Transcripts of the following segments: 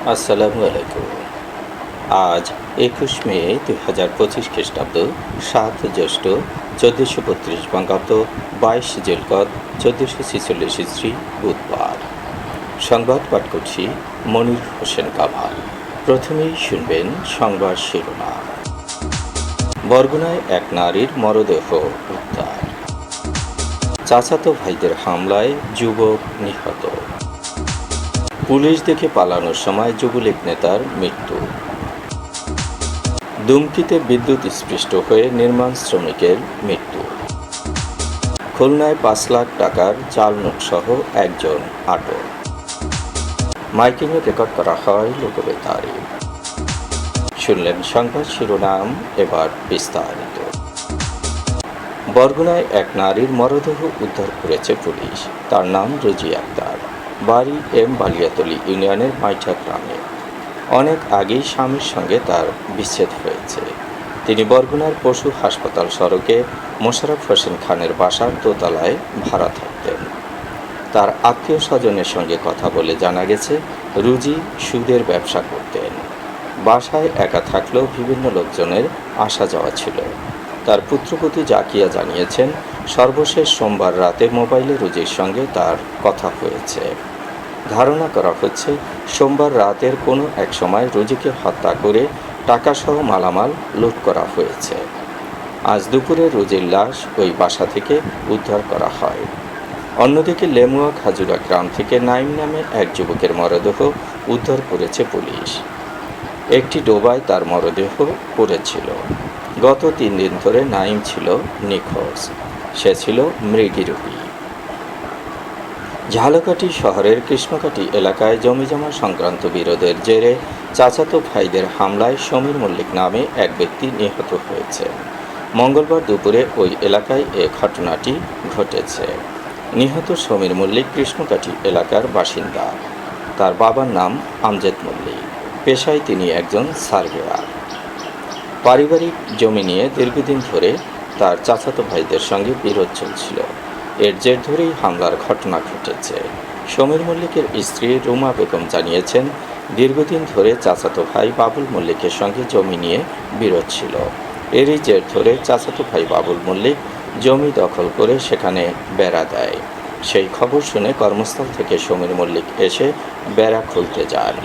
আসসালামু আলাইকুম। আজ ২১ মে ২০২৫ খ্রিস্টাব্দ, ৭ জ্যৈষ্ঠ ১৪৩২ বঙ্গাব্দ, ২২ জিলকদ ১৪৪৬ ইসরি, বুধবার। সংবাদ পাঠ করছি মনির হোসেন কামাল। প্রথমেই শুনবেন সংবাদ শিরোনাম। বরগুনায় এক নারীর মরদেহ উদ্ধার। চাচাতো ভাইদের হামলায় যুবক নিহত। পুলিশ দেখে পালানোর সময় যুবলীগ নেতার মৃত্যু। দুমকিতে বিদ্যুৎ স্পৃষ্ট হয়ে নির্মাণ শ্রমিকের মৃত্যু। খুলনায় ৫ লাখ টাকার জাল নোটসহ একজন আটক। মাইকিংয়ে রেকর্ড করা হয় লোকবেতারে। শুনলেন সংবাদ শিরোনাম, এবার বিস্তারিত। বরগুনায় এক নারীর মরদেহ উদ্ধার করেছে পুলিশ। তার নাম রুজি আক্তার, বাড়ি এম বালিয়াতলী ইউনিয়নের মাইঠা গ্রামে। অনেক আগেই স্বামীর সঙ্গে তার বিচ্ছেদ হয়েছে। তিনি বরগুনার পশু হাসপাতাল সড়কে মোশাররফ হোসেন খানের বাসার দোতলায় ভাড়া থাকতেন। তার আত্মীয় স্বজনের সঙ্গে কথা বলে জানা গেছে, রুজি সুদের ব্যবসা করতেন। বাসায় একা থাকলেও বিভিন্ন লোকজনের আসা যাওয়া ছিল। তার পুত্রবধূ জাকিয়া জানিয়েছেন, সর্বশেষ সোমবার রাতে মোবাইলে রুজির সঙ্গে তার কথা হয়েছে। ধারণা করা হচ্ছে, সোমবার রাতের কোনো এক সময় রুজিকে হত্যা করে টাকাসহ মালামাল লুট করা হয়েছে। আজ দুপুরে রুজির লাশ ওই বাসা থেকে উদ্ধার করা হয়। অন্যদিকে লেমুয়া খাজুরা গ্রাম থেকে নাইম নামে এক যুবকের মরদেহ উদ্ধার করেছে পুলিশ। একটি ডোবায় তার মরদেহ পড়েছিল। গত ৩ দিন ধরে নাইম ছিল নিখোঁজ। সে ছিল মৃগীরূপী। ঝালকাঠি শহরের কৃষ্ণকাঠি এলাকায় জমিজমা সংক্রান্ত বিরোধের জেরে চাচাতো ভাইদের হামলায় সমীর মল্লিক নামে এক ব্যক্তি নিহত হয়েছে। মঙ্গলবার দুপুরে ওই এলাকায় এ ঘটনাটি ঘটেছে। নিহত সমীর মল্লিক কৃষ্ণকাঠি এলাকার বাসিন্দা। তার বাবার নাম আমজেদ মল্লিক। পেশায় তিনি একজন সার্ভেয়ার। পারিবারিক জমি নিয়ে দীর্ঘদিন ধরে তার চাচাতো ভাইদের সঙ্গে বিরোধ চলছিল। এর জের ধরেই হামলার ঘটনা ঘটেছে। সমীর মল্লিকের স্ত্রী রুমা বেগম জানিয়েছেন, দীর্ঘদিন ধরে চাচাতো ভাই বাবুল মল্লিকের সঙ্গে জমি নিয়ে বিরোধ ছিল। এরই জের ধরে চাচাতো ভাই বাবুল মল্লিক জমি দখল করে সেখানে বেড়া দেয়। সেই খবর শুনে কর্মস্থল থেকে সমীর মল্লিক এসে বেড়া খুলতে যান।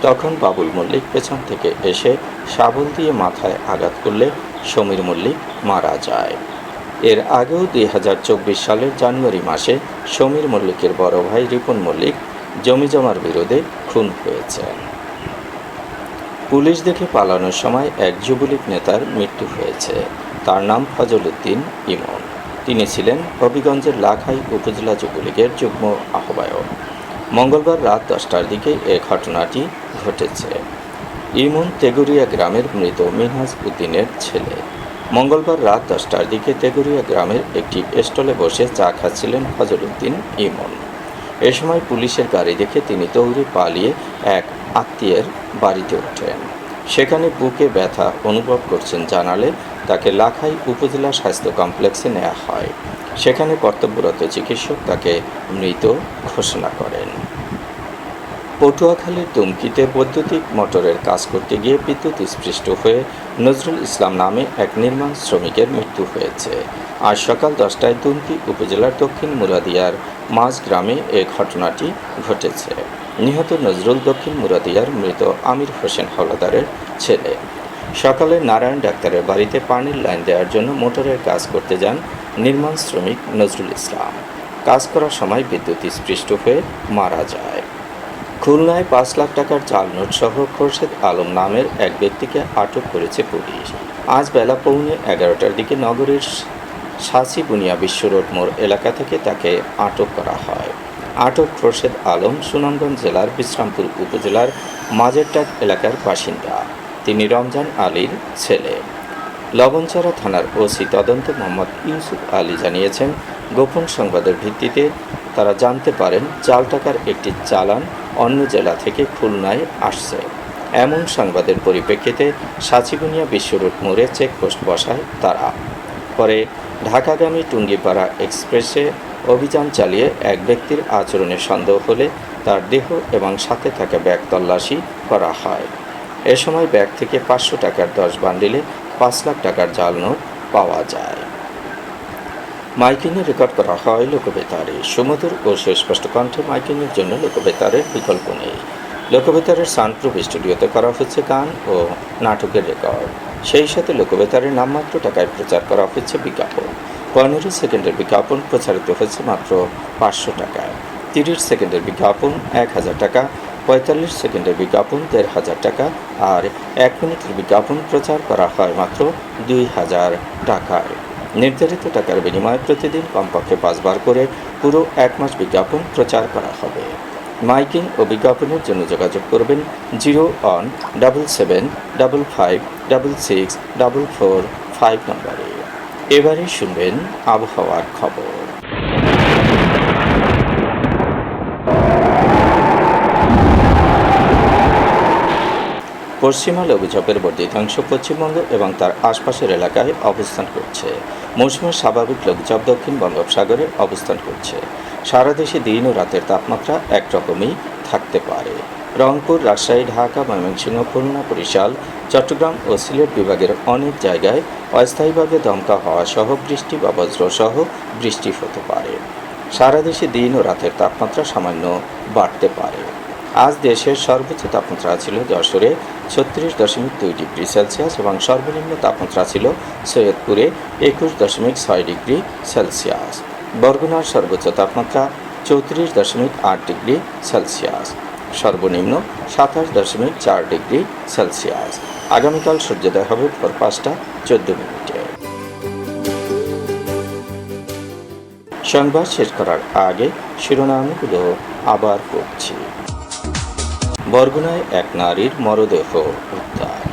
তখন বাবুল মল্লিক পেছন থেকে এসে শাবল দিয়ে মাথায় আঘাত করলে সমীর মল্লিক মারা যায়। এর আগেও ২০২৪ সালের জানুয়ারি মাসে সমীর মল্লিকের বড় ভাই রিপন মল্লিক জমিজমার বিরোধে খুন হয়েছেন। পুলিশ দেখে পালানোর সময় এক যুবলীগ নেতার মৃত্যু হয়েছে। তার নাম ফজল উদ্দিন ইমন। তিনি ছিলেন হবিগঞ্জের লাখাই উপজেলা যুবলীগের যুগ্ম আহ্বায়ক। মঙ্গলবার রাত 10টার দিকে এ ঘটনাটি ঘটেছে। ইমন তেগুরিয়া গ্রামের মৃত মিনহাজ উদ্দিনের ছেলে। মঙ্গলবার রাত 10টার দিকে তেগুরিয়া গ্রামের একটি স্টলে বসে চা খাচ্ছিলেন ফজল উদ্দিন ইমন। এ সময় পুলিশের গাড়ি দেখে তিনি দৌড়ে পালিয়ে এক আত্মীয়ের বাড়িতে ওঠেন। সেখানে বুকে ব্যথা অনুভব করছেন জানালে তাকে লাখাই উপজেলা স্বাস্থ্য কমপ্লেক্সে নেওয়া হয়। সেখানে কর্তব্যরত চিকিৎসক তাকে মৃত ঘোষণা করেন। পটুয়াখালীর দুমকিতে বৈদ্যুতিক মোটরের কাজ করতে গিয়ে বিদ্যুৎ স্পৃষ্ট হয়ে নজরুল ইসলাম নামে এক নির্মাণ শ্রমিকের মৃত্যু হয়েছে। আজ সকাল 10টায় দুমকি উপজেলার দক্ষিণ মুরাদিয়ার মাঝ গ্রামে এ ঘটনাটি ঘটেছে। নিহত নজরুল দক্ষিণ মুরাদিয়ার মৃত আমির হোসেন হাওলাদারের ছেলে। সকালে নারায়ণ ডাক্তারের বাড়িতে পানির লাইন দেওয়ার জন্য মোটরের কাজ করতে যান নির্মাণ শ্রমিক নজরুল ইসলাম। কাজ করার সময় বিদ্যুৎ স্পৃষ্ট হয়ে মারা যায়। খুলনায় ৫ লাখ টাকার জাল নোটসহ খোরশেদ আলম নামের এক ব্যক্তিকে আটক করেছে পুলিশ। আজ বেলা পৌনে 11টার দিকে নগরীর সাঁচি বুনিয়া বিশ্ব রোড মোড় এলাকা থেকে তাকে আটক করা হয়। আটক খোরশেদ আলম সুনামগঞ্জ জেলার বিশ্রামপুর উপজেলার মাঝেরটাক এলাকার বাসিন্দা। তিনি রমজান আলীর ছেলে। লবণচারা থানার ওসি তদন্ত মোহাম্মদ ইউসুফ আলী জানিয়েছেন, গোপন সংবাদের ভিত্তিতে তারা জানতে পারেন জাল টাকার একটি চালান অন্য জেলা থেকে খুলনায় আসছে। এমন সংবাদের পরিপ্রেক্ষিতে সাঁচিবুনিয়া বিশ্ব রোড মোড়ে চেকপোস্ট বসায় তারা। পরে ঢাকাগামী টুঙ্গিপাড়া এক্সপ্রেসে অভিযান চালিয়ে এক ব্যক্তির আচরণে সন্দেহ হলে তার দেহ এবং সাথে থাকা ব্যাগ তল্লাশি করা হয়। এ সময় ব্যাগ থেকে 500 টাকার 10 বান্ডিলে 5 লাখ টাকার জাল নোট পাওয়া যায়। মাইকিংয়ে রেকর্ড করা হয় লোকবেতারে। সুমধুর ও সুস্পষ্ট কণ্ঠে মাইকিংয়ের জন্য লোকবেতারের বিকল্প নেই। লোকবেতারের সাউন্ডপ্রুফ স্টুডিওতে করা হচ্ছে গান ও নাটকের রেকর্ড। সেই সাথে লোকবেতারের নামমাত্র টাকায় প্রচার করা হচ্ছে বিজ্ঞাপন। 15 সেকেন্ডের বিজ্ঞাপন প্রচারিত হচ্ছে মাত্র 500 টাকায়, 30 সেকেন্ডের বিজ্ঞাপন 1000 টাকা, 45 সেকেন্ডের বিজ্ঞাপন 1500 টাকা আর 1 মিনিটের বিজ্ঞাপন প্রচার করা হয় মাত্র 2000 টাকায়। নির্ধারিত টাকার বিনিময়ে প্রতিদিন কমপক্ষে 5 বার করে পুরো 1 মাস বিজ্ঞাপন প্রচার করা হবে। মাইকিং ও বিজ্ঞাপনের জন্য যোগাযোগ করবেন 0-7755564445 নম্বরে। এবারে শুনবেন আবহাওয়ার খবর। পশ্চিমা লঘুচাপের বর্ধিতাংশ পশ্চিমবঙ্গ এবং তার আশপাশের এলাকায় অবস্থান করছে। মৌসুমের স্বাভাবিক লঘুচাপ দক্ষিণ বঙ্গোপসাগরে অবস্থান করছে। সারা দেশে দিন ও রাতের তাপমাত্রা একরকমই থাকতে পারে। রংপুর, রাজশাহী, ঢাকা, ময়মনসিংহ, খুলনা, বরিশাল, চট্টগ্রাম ও সিলেট বিভাগের অনেক জায়গায় অস্থায়ীভাবে দমকা হাওয়া সহ বৃষ্টি বা বজ্রসহ বৃষ্টি হতে পারে। সারা দেশে দিন ও রাতের তাপমাত্রা সামান্য বাড়তে পারে। আজ দেশের সর্বোচ্চ তাপমাত্রা ছিল যশোরে 36.2 ডিগ্রি সেলসিয়াস এবং সর্বনিম্ন তাপমাত্রা ছিল সৈয়দপুরে 21.6 ডিগ্রি সেলসিয়াস। বরগুনার সর্বোচ্চ তাপমাত্রা 34.8 ডিগ্রি সেলসিয়াস, সর্বনিম্ন 27.4 ডিগ্রি সেলসিয়াস। আগামীকাল সূর্যোদয় হবে ভোর 5:14। সংবাদ শেষ করার আগে শিরোনামগুলো আবার পড়ছি। বরগুনায় এক নারীর মরদেহ উদ্ধার।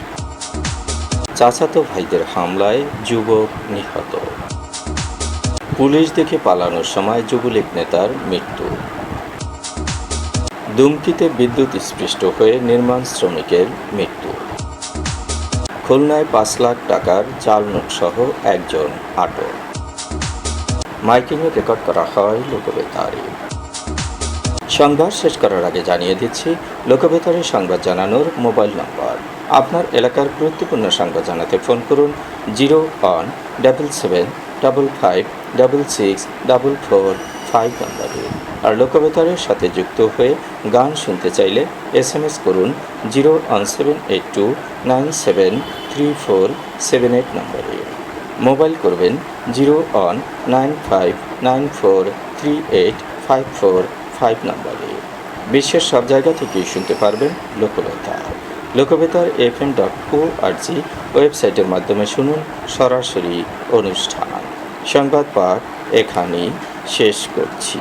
চাচাতো ভাইদের হামলায় যুবক নিহত। পুলিশ দেখে পালানোর সময় যুবলীগ নেতার মৃত্যু। দুমকিতে বিদ্যুৎ স্পৃষ্ট হয়ে নির্মাণ শ্রমিকের মৃত্যু। খুলনায় 5 লাখ টাকার জাল নোট সহ একজন আটক। মাইকিংয়ে রেকর্ড করা হয় লোকবেতারে। সংবাদ শেষ করার আগে জানিয়ে দিচ্ছি লোকবেতারে সংবাদ জানানোর মোবাইল নম্বর। আপনার এলাকার গুরুত্বপূর্ণ সংবাদ জানাতে ফোন করুন 017755664445 নম্বরে। আর লোকবেতারের সাথে যুক্ত হয়ে গান শুনতে চাইলে SMS করুন 01782973478 নম্বরে। মোবাইল করবেন 01959438545 নম্বরে। বিশ্বের সব জায়গা থেকেই শুনতে পারবেন লোকবেতার। লোকবেতার FM.org ওয়েবসাইটের মাধ্যমে শুনুন সরাসরি অনুষ্ঠান। সংবাদ পাঠ এখানেই শেষ করছি।